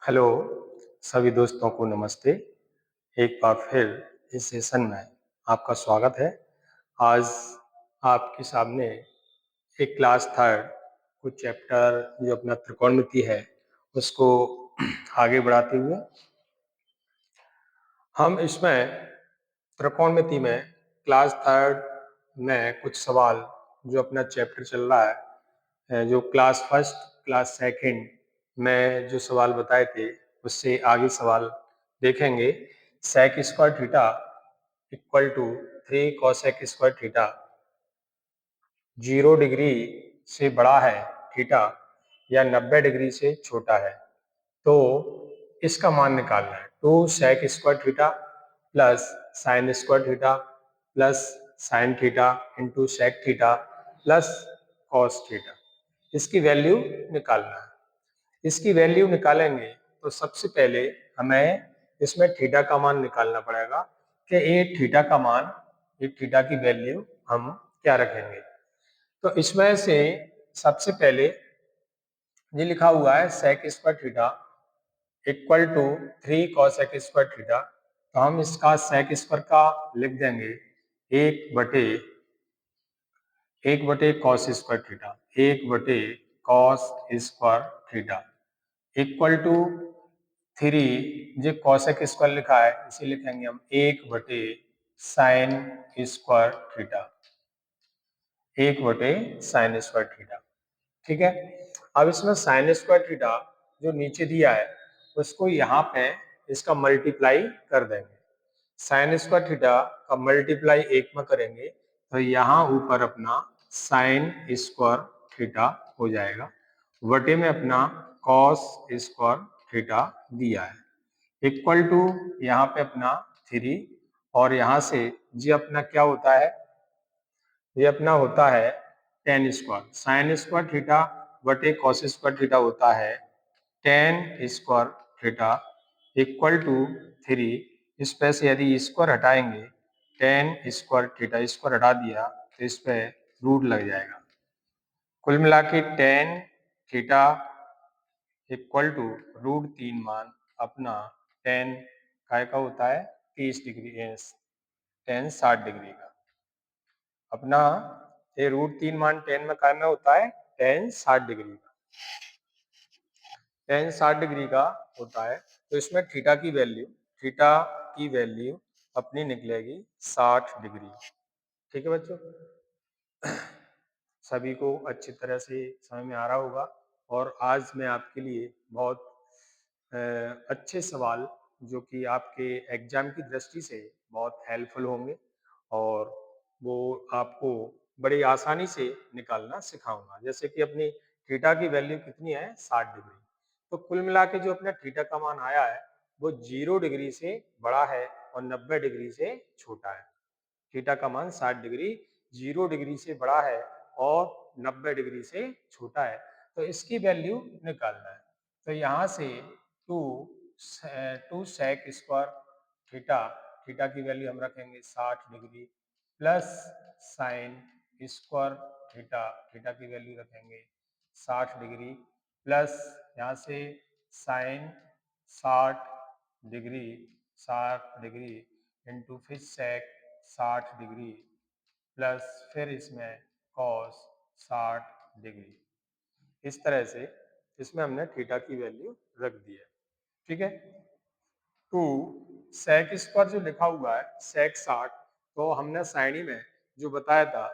Hello, सभी दोस्तों को नमस्ते। एक बार फिर इस सेशन में आपका स्वागत है। आज आपके सामने एक क्लास थर्ड कुछ चैप्टर जो अपना त्रिकोणमिति है, उसको आगे बढ़ाते हुए हम इसमें त्रिकोणमिति में क्लास थर्ड में कुछ सवाल जो अपना चैप्टर चल रहा है, जो क्लास फर्स्ट क्लास सेकंड में जो सवाल बताए थे उससे आगे सवाल देखेंगे। Sec square theta equal to 3 cosec square theta 0 degree से बड़ा है थीटा या 90 डिग्री से छोटा है, तो इसका मान निकालना है। 2 sec square theta plus sine square theta plus sine theta into sec theta plus cos theta, इसकी वैल्यू निकालना है। इसकी वैल्यू निकालेंगे तो सबसे पहले हमें इसमें थीटा का मान निकालना पड़ेगा कि ये थीटा का मान, ये थीटा की वैल्यू हम क्या रखेंगे। तो इसमें से सबसे पहले ये लिखा हुआ है sec square theta equal to 3 cosec square theta, तो हम इसका सेक स्क्वायर का लिख देंगे एक बटे कॉस स्क्वायर थीटा, एक बटे cos square theta equal to 3, जो कॉसेक स्क्वायर लिखा है इसे लिखेंगे हम 1 बटे साइन स्क्वायर थीटा, 1 बटे साइन स्क्वायर थीटा। ठीक है, अब इसमें साइन स्क्वायर थीटा जो नीचे दिया है उसको यहाँ पे इसका मल्टीप्लाई कर देंगे। साइन स्क्वायर थीटा का मल्टीप्लाई 1 में करेंगे तो यहाँ ऊपर अपना साइन स्क्वायर थीटा हो जाएगा, बटे में अपना कॉस स्क्वायर थीटा दिया है इक्वल टू यहाँ पे अपना 3, और यहाँ से जी अपना क्या होता है, ये अपना होता है tan square. Sine square theta बटे कॉस स्क्वायर थीटा होता है tan square theta equal to 3। इस पे से यदि स्क्वायर हटाएंगे, टेन स्क्वायर थीटा स्क्वायर हटा दिया तो इस पे रूट लग जाएगा। कुल मिला के टेन थीटा इक्वल टू √3 मान अपना टेन काय का होता है 30 डिग्री, टेन 60 डिग्री का अपना, ये √3 मान टेन में काय में होता है टेन 60 डिग्री का, टेन 60 डिग्री का होता है। तो इसमें थीटा की वैल्यू अपनी निकलेगी 60 डिग्री। ठीक है बच्चों, सभी को अच्छी तरह से समझ में आ रहा होगा। और आज मैं आपके लिए बहुत अच्छे सवाल जो कि आपके एग्जाम की दृष्टि से बहुत हेल्पफुल होंगे और वो आपको बड़ी आसानी से निकालना सिखाऊंगा। जैसे कि अपनी थीटा की वैल्यू कितनी है 60 डिग्री, तो कुल मिला के जो अपना थीटा का मान आया है वो 0 डिग्री से बड़ा है और 90 डिग्री से छोटा है। थीटा का मान 60 डिग्री 0 डिग्री से बड़ा है और 90 डिग्री से छोटा है, तो इसकी वैल्यू निकालना है। तो यहाँ से two two sec square theta, theta की वैल्यू हम रखेंगे 60 degree plus sine square theta, theta की वैल्यू रखेंगे 60 डिग्री प्लस यहाँ से साइन 60 डिग्री 60 डिग्री इंटू फिर सेक 60 डिग्री प्लस फिर इसमें कॉस 60 डिग्री। इस तरह से इसमें हमने थीटा की वैल्यू रख दी है। ठीक है, टू सेक स्क्वायर जो लिखा हुआ है सेक 60, तो हमने साइनी में जो बताया था,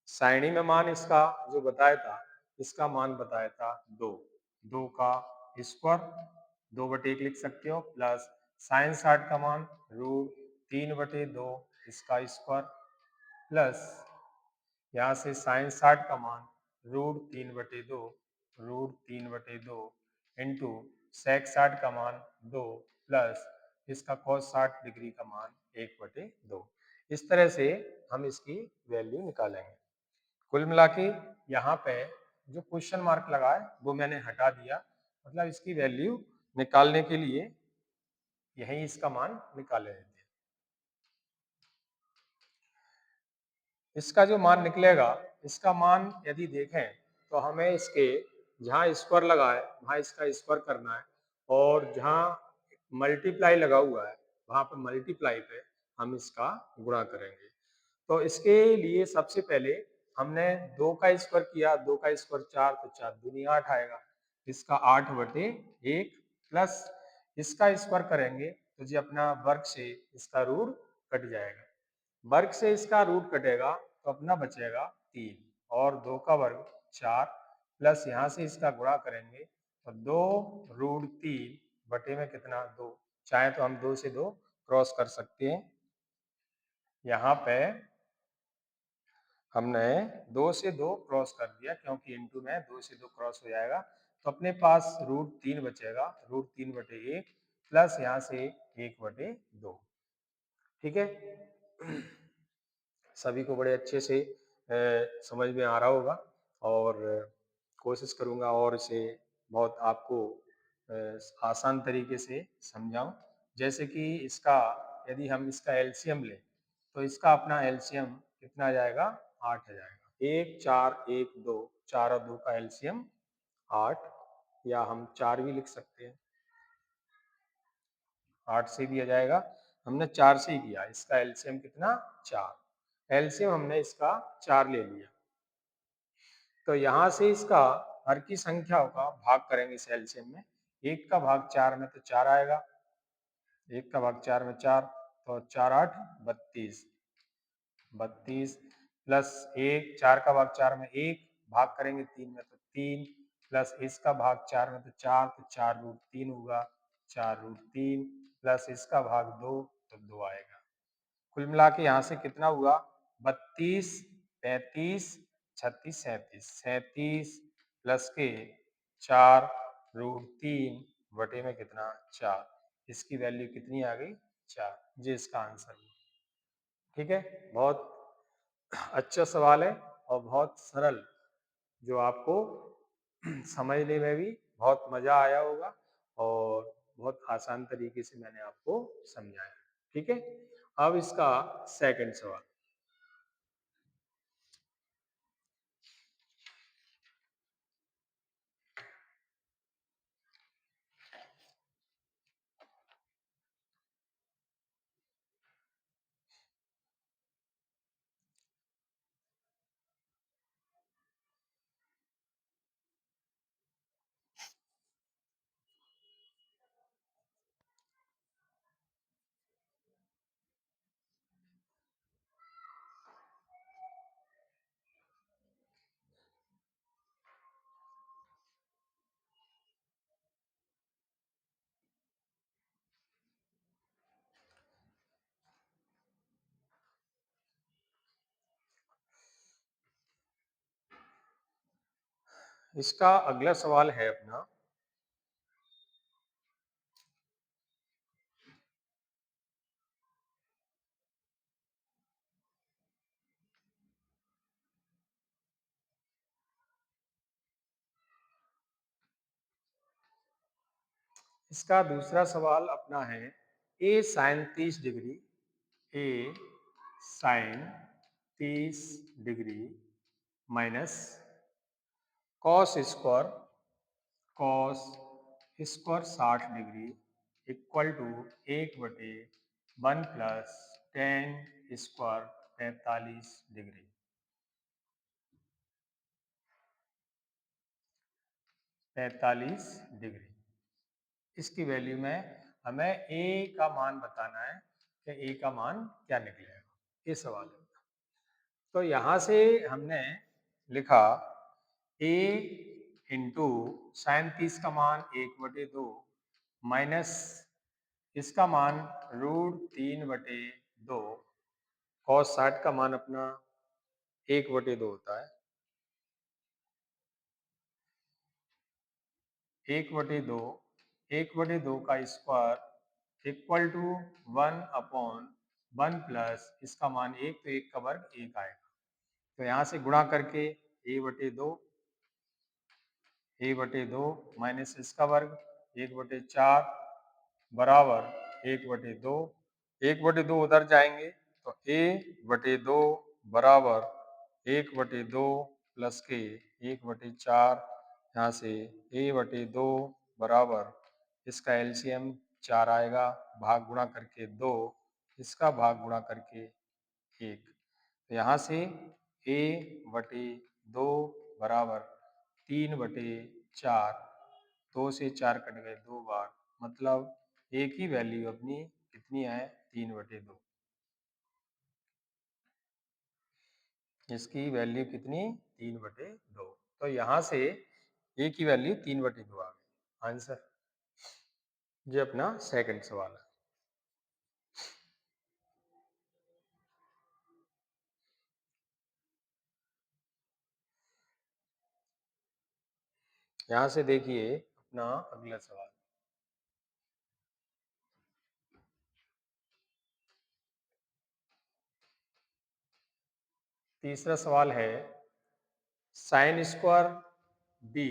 साइनी में मान इसका जो बताया था, इसका मान बताया था 2, 2 का स्क्वायर 2/1 लिख सकते हो प्लस साइन 60 का मान √3/2 इसका स्क्वायर प्लस यहाँ से साइन 60 का मान √3/2 √3/2 इंटू सेक 60 का मान 2 प्लस इसका कॉस 60 डिग्री का मान 1/2। इस तरह से हम इसकी वैल्यू निकालेंगे। कुल मिला के यहाँ पे जो क्वेश्चन मार्क लगा है वो मैंने हटा दिया, मतलब इसकी वैल्यू निकालने के लिए यही इसका मान निकाले देते हैं। इसका जो मान निकलेगा, इसका मान यदि देखें तो हमें इसके जहाँ स्क्वायर लगा है वहाँ इसका स्क्वायर करना है, और जहाँ मल्टीप्लाई लगा हुआ है वहाँ पे मल्टीप्लाई पे हम इसका गुणा करेंगे। तो इसके लिए सबसे पहले हमने 2 का स्क्वायर किया, 2 का स्क्वायर 4, तो 4 दूनी 8 आएगा। इसका 8 बटे 1 प्लस इसका स्क्वायर करेंगे तो जी अपना वर्ग से इसका रूट कट जाएगा। वर्ग से इसका रूट कटेगा तो अपना बचेगा 3, और 2 का वर्ग 4 प्लस यहाँ से इसका गुणा करेंगे तो 2 रूट 3 बटे में कितना 2। चाहे तो हम 2 से 2 क्रॉस कर सकते हैं। यहाँ पे हमने 2 से 2 क्रॉस कर दिया क्योंकि इनटू में 2 से 2 क्रॉस हो जाएगा, तो अपने पास रूट 3 बचेगा, रूट 3 बटे 1 प्लस यहाँ से 1 बटे 2। ठीक है। सभी को बड़े अच्छे से समझ में आ रहा होगा, और कोशिश करूँगा और इसे बहुत आपको आसान तरीके से समझाऊं। जैसे कि इसका यदि हम इसका एलसीएम लें तो इसका अपना एलसीएम कितना आ जाएगा 8 आ जाएगा। 1 4 1 2, 4 और 2 का एलसीएम 8, या हम 4 भी लिख सकते हैं, 8 से भी आ जाएगा। हमने 4 से ही किया, इसका एलसीएम कितना 4, एलसीएम हमने इसका 4 ले लिया। तो यहाँ से इसका हर की संख्याओं का भाग करेंगे इस एलसीएम में। 1 का भाग 4 में तो 4 आएगा, 1 का भाग 4 में 4, तो 4 8 32, 32 प्लस 1, 4 का भाग 4 में 1, भाग करेंगे 3 में तो 3, प्लस इसका भाग 4 में तो 4, तो 4 रूट 3 होगा, 4 रूट 3 प्लस इसका भाग 2 तो 2 आएगा। कुल मिला के यहाँ से कितना हुआ 32 35 36 37, 37 प्लस के 4 रूट 3 बटे में कितना 4, इसकी वैल्यू कितनी आ गई 4, ये इसका आंसर है। ठीक है, बहुत अच्छा सवाल है और बहुत सरल, जो आपको समझने में भी बहुत मजा आया होगा, और बहुत आसान तरीके से मैंने आपको समझाया। ठीक है, अब इसका सेकंड सवाल। इसका अगला सवाल है अपना, इसका दूसरा सवाल अपना है A sine 30 degree, A sine 30 degree minus cos square, cos square 60 degree equal to 1 बटे 1 plus ten square 45 degree. 45 degree, इसकी वैल्यू में हमें ए का मान बताना है कि ए का मान क्या निकलेगा, ये सवाल है। तो यहाँ से हमने लिखा ए इंटू साइन 30 का मान 1/2 माइनस इसका मान रूट 3/2, कॉस 60 का मान अपना 1/2 होता है, 1/2, 1/2 का स्क्वायर इक्वल टू 1/1 प्लस इसका मान 1, तो 1 का वर्ग 1 आएगा। तो यहाँ से गुणा करके a/2 माइनस इसका वर्ग 1/4 बराबर 1/2, 1/2 उधर जाएंगे तो a/2 बराबर 1/2 प्लस के 1/4 यहाँ से a/2 बराबर इसका एलसीएम 4 आएगा, भाग गुणा करके 2, इसका भाग गुणा करके 1। तो यहाँ से a/2 बराबर 3/4, 2 से 4 कट गए 2 बार, मतलब a की वैल्यू अपनी कितनी है, 3/2। इसकी वैल्यू कितनी, 3/2। तो यहाँ से a की वैल्यू 3/2 आ गई आंसर। ये अपना सेकंड सवाल है। यहाँ से देखिए अपना अगला सवाल। तीसरा सवाल है sine square B,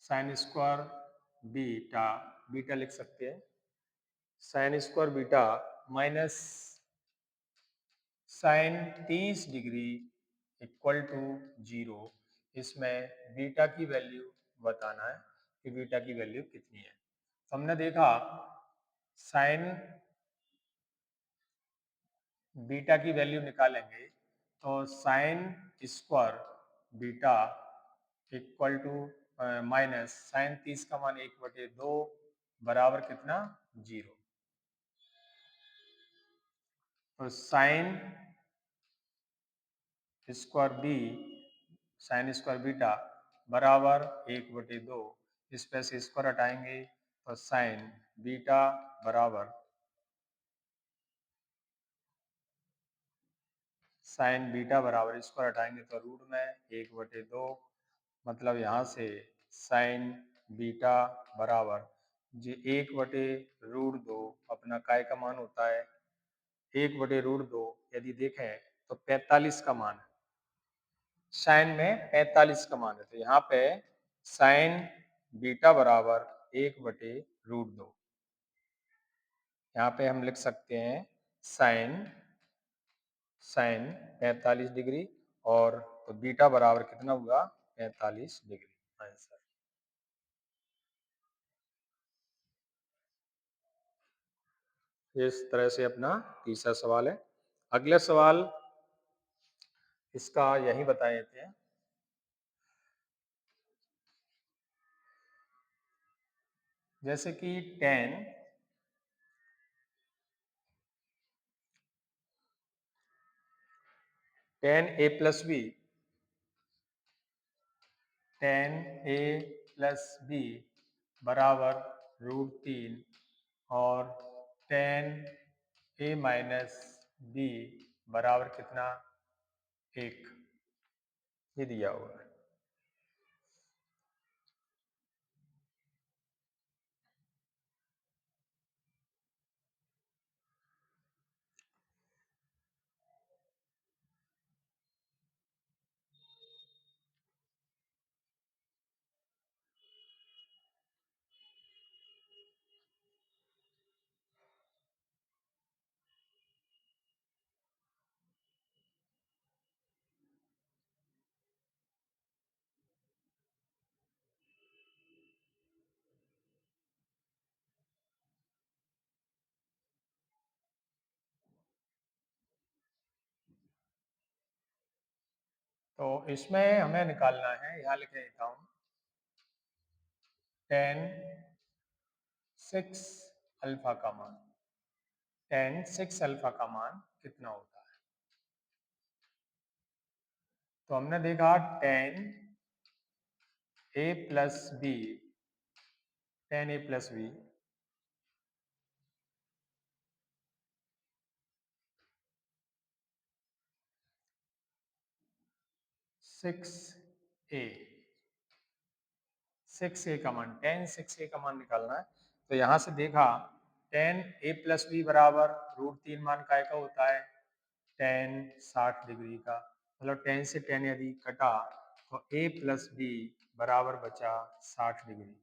sine square beta, beta लिख सकते हैं, sine square beta minus sine 30 degree equal to 0। इसमें बीटा की वैल्यू बताना है कि बीटा की वैल्यू कितनी है। तो हमने देखा साइन बीटा की वैल्यू निकालेंगे तो sine square beta equal to minus sine 30 का मान 1/2 बराबर कितना, 0। तो sine square B, sine square beta बराबर 1/2, इस पे से स्क्वायर हटाएंगे तो साइन बीटा बराबर साइन बीटा बराबर स्क्वायर हटाएंगे तो रूट में 1/2, मतलब यहाँ से साइन बीटा बराबर जी 1/√2 अपना काय का मान होता है, 1/√2 यदि देखें तो 45 का मान है, साइन में 45 का मान है, तो यहाँ पे साइन बीटा बराबर 1/√2। यहाँ पे हम लिख सकते हैं साइन साइन 45 डिग्री और तो बीटा बराबर कितना हुआ, 45 डिग्री आंसर। इस तरह से अपना तीसरा सवाल है। अगला सवाल इसका यही बता देते हैं। जैसे कि टेन ए प्लस बी, टेन ए प्लस बी बराबर √3 और टेन ए माइनस बी बराबर कितना, 1, ये दिया हुआ है। तो इसमें हमें निकालना है, यहाँ लिख देता हूँ, टेन 6 अल्फा का मान, टेन 6 अल्फा का मान कितना होता है। तो हमने देखा टेन ए प्लस बी, टेन ए प्लस बी सिक्स ए, 6a का मान, टेन 6a का मान निकालना है। तो यहाँ से देखा टेन ए प्लस बी बराबर √3 मान काय का होता है, टेन 60 डिग्री का, मतलब टेन से टेन यदि कटा तो a प्लस बी बराबर बचा 60 डिग्री।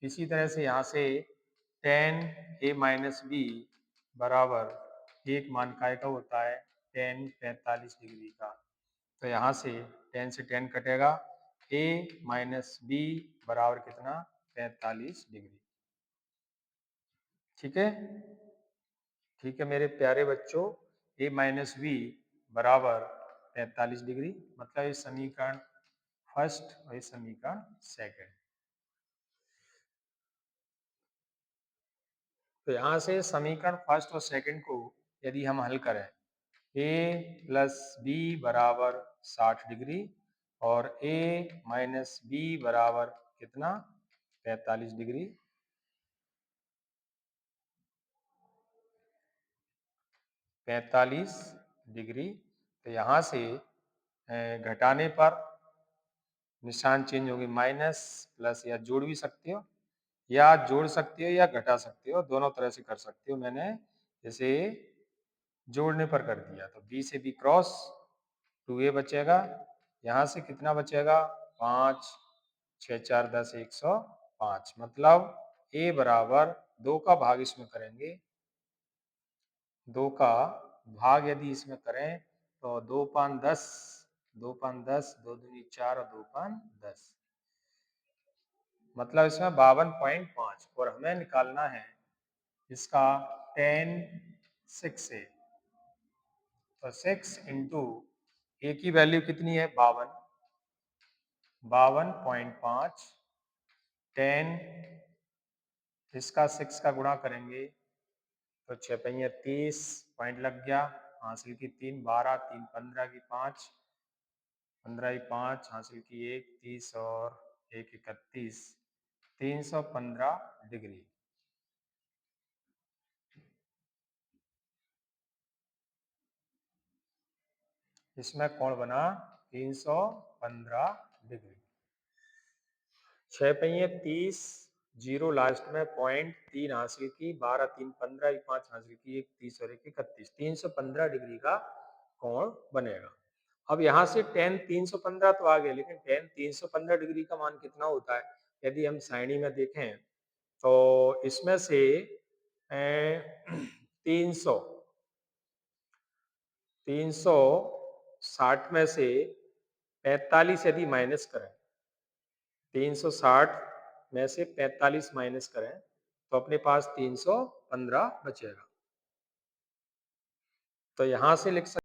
इसी तरह से यहाँ से टेन ए माइनस बी बराबर एक मान काय का होता है, टेन 45 डिग्री का। तो यहाँ से 10 से 10 कटेगा ए माइनस बी बराबर कितना 45 डिग्री। ठीक है, ठीक है मेरे प्यारे बच्चों, ए माइनस बी बराबर 45 डिग्री, मतलब ये समीकरण फर्स्ट और ये समीकरण सेकंड। तो यहाँ से समीकरण फर्स्ट और सेकंड को यदि हम हल करें, ए प्लस बी बराबर 60 डिग्री और ए माइनस बी बराबर कितना 45 डिग्री। 45 डिग्री, तो यहाँ से घटाने पर निशान चेंज होगी, माइनस प्लस, या जोड़ भी सकते हो, या जोड़ सकते हो या घटा सकते हो, दोनों तरह से कर सकते हो। मैंने जैसे जोड़ने पर कर दिया, तो बी से बी क्रॉस, 2a बचेगा, यहाँ से कितना बचेगा 5, 6 4 10 105, मतलब a बराबर 2 का भाग इसमें करेंगे, 2 का भाग यदि इसमें करें तो 2 5 10, 2 5 10, 2 दूनी 4 और 2 5 10, मतलब इसमें 52.5, और हमें निकालना है इसका tan 6a। तो 6 इंटू ए की वैल्यू कितनी है 52, 52.5, tan इसका 6 का गुणा करेंगे तो 6 पंजे 30 पॉइंट लग गया, हासिल की 3 12, 3 15 की 5, 15 की 5, हासिल की 1 30 और 1 31, 315 डिग्री। इसमें कोण बना 315 डिग्री। 6 पहिए 30, 0 लास्ट में, पॉइंट 3 हासिल की, 12 3 15 की 5 हासिल की, 1 30 और 1 31, 315 डिग्री का कोण बनेगा। अब यहाँ से tan 315 तो आ गया, लेकिन tan 315 डिग्री का मान कितना होता है यदि हम सारणी में देखें, तो इसमें से 300 360 में से 45 यदि माइनस करें, 360 में से 45 माइनस करें तो अपने पास 315 बचेगा। तो यहां से लिख सकते